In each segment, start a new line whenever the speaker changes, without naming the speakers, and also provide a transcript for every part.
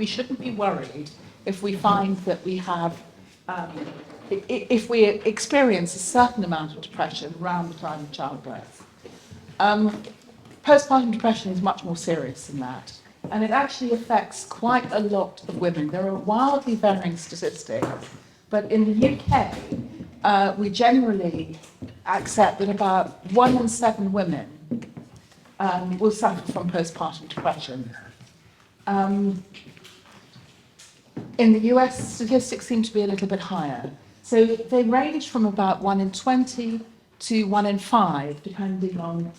we shouldn't be worried if we find that we have, if we experience a certain amount of depression around the time of childbirth. Postpartum depression is much more serious than that, and it actually affects quite a lot of women. There are wildly varying statistics, but in the UK, we generally accept that about 1 in 7 women will suffer from postpartum depression. In the US, statistics seem to be a little bit higher. So they range from about 1 in 20 to 1 in 5, depending on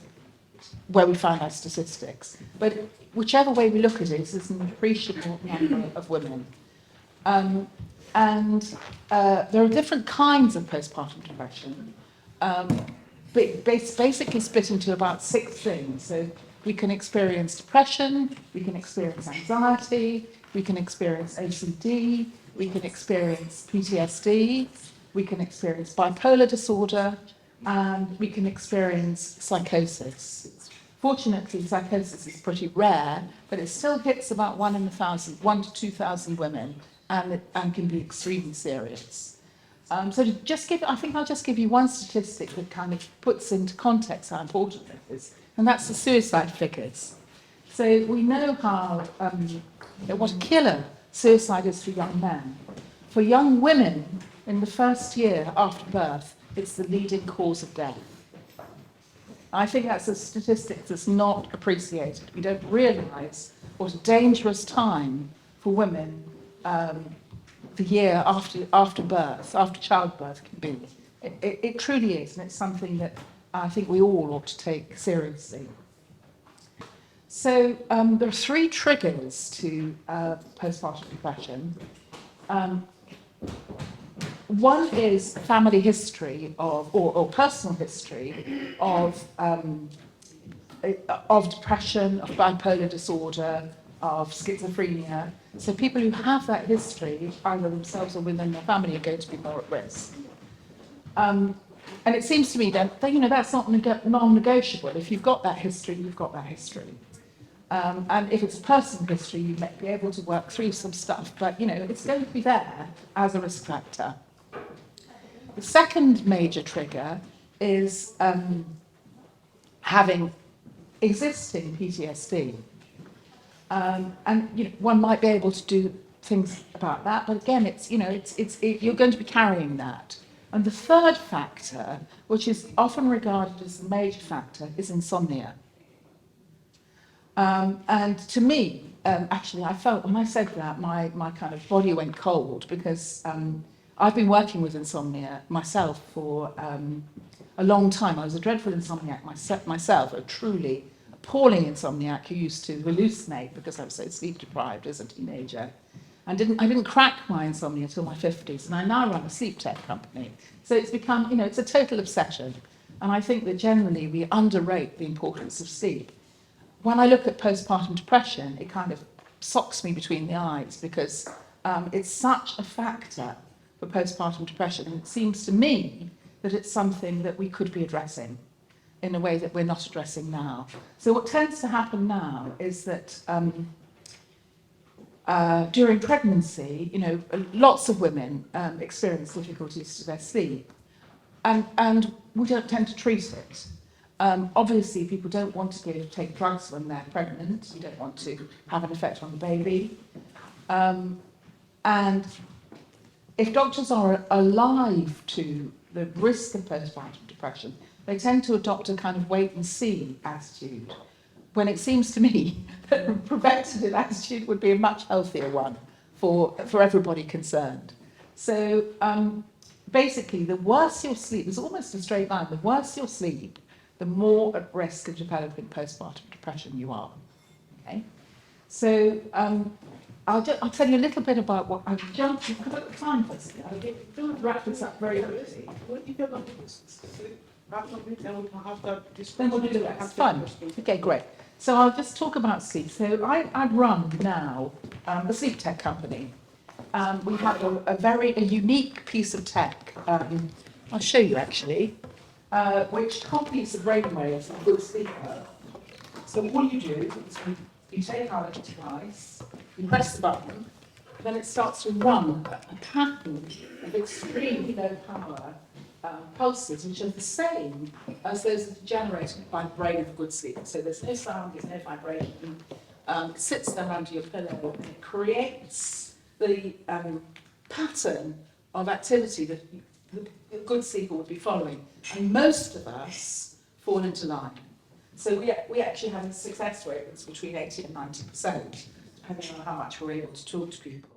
where we find our statistics. But whichever way we look at it, there's an appreciable number of women. There are different kinds of postpartum depression, basically split into about 6 things. So we can experience depression, we can experience anxiety, we can experience OCD, we can experience PTSD, we can experience bipolar disorder, and we can experience psychosis. Fortunately, psychosis is pretty rare, but it still hits about 1 in 1,000, 1 to 2,000 women, and can be extremely serious. So to just give, I think I'll just give you one statistic that kind of puts into context how important it is, and that's the suicide figures. So we know how what a killer suicide is for young men. For young women, in the first year after birth, it's the leading cause of death. I think that's a statistic that's not appreciated. We don't realise what a dangerous time for women the year after birth, after childbirth can be. It truly is, and it's something that I think we all ought to take seriously. So there are 3 triggers to postpartum depression. One is family history or personal history of depression, of bipolar disorder, of schizophrenia. So people who have that history, either themselves or within their family, are going to be more at risk. And it seems to me that that's not non-negotiable. If you've got that history, you've got that history. And if it's personal history, you may be able to work through some stuff, but it's going to be there as a risk factor. The second major trigger is having existing PTSD. And one might be able to do things about that, but again, you're going to be carrying that. And the third factor, which is often regarded as the major factor, is insomnia. And to me, actually, I felt when I said that, my kind of body went cold, because I've been working with insomnia myself for a long time. I was a dreadful insomniac myself, a truly appalling insomniac who used to hallucinate because I was so sleep deprived as a teenager. I didn't crack my insomnia until my 50s, and I now run a sleep tech company. So it's become, it's a total obsession. And I think that generally we underrate the importance of sleep. When I look at postpartum depression, it kind of socks me between the eyes, because it's such a factor for postpartum depression. And it seems to me that it's something that we could be addressing in a way that we're not addressing now. So what tends to happen now is that during pregnancy, lots of women experience difficulties to their sleep, and we don't tend to treat it. Obviously, people don't want to take drugs when they're pregnant. You don't want to have an effect on the baby. And if doctors are alive to the risk of postpartum depression, they tend to adopt a kind of wait-and-see attitude, when it seems to me that a preventative attitude would be a much healthier one for everybody concerned. So basically, the worse your sleep, there's almost a straight line, the worse your sleep, the more at risk of developing postpartum depression you are. Okay? So I'll tell you a little bit about what I've jumped. I've got the time first. I'll wrap this up very quickly.
What do you feel about this?
Then we'll do it. Have fun. Okay, great. So I'll just talk about sleep. So I run now a sleep tech company. We have a unique piece of tech. I'll show you actually, which copies the brainwaves of a good sleeper. So what you do is you take our little device, you press the button, then it starts to run a pattern of extremely low power pulses, which are the same as those that are generated by the brain of a good sleeper. So there's no sound, there's no vibration. It sits there under your pillow and it creates the pattern of activity that the good sleeper would be following. And most of us fall into line. So we actually have a success rate that's between 80 and 90%, depending on how much we're able to talk to people.